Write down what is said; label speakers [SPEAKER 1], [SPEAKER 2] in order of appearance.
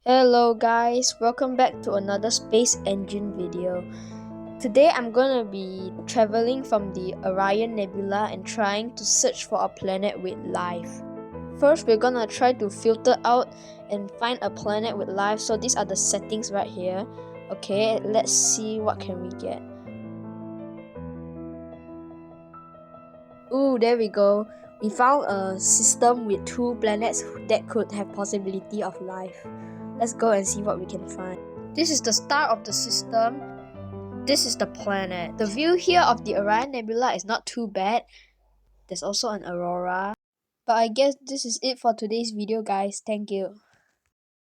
[SPEAKER 1] Hello guys, welcome back to another space engine video. Today I'm gonna be traveling from the Orion Nebula and trying to search for a planet with life. First, we're gonna try to filter out and find a planet with life. So these are the settings right here. Okay, let's see what can we get. Ooh, there we go. We found a system with 2 planets that could have possibility of life. Let's go and see what we can find. This is the start of the system. This is the planet. The view here of the Orion Nebula is not too bad. There's also an aurora. But I guess this is it for today's video, guys. Thank you.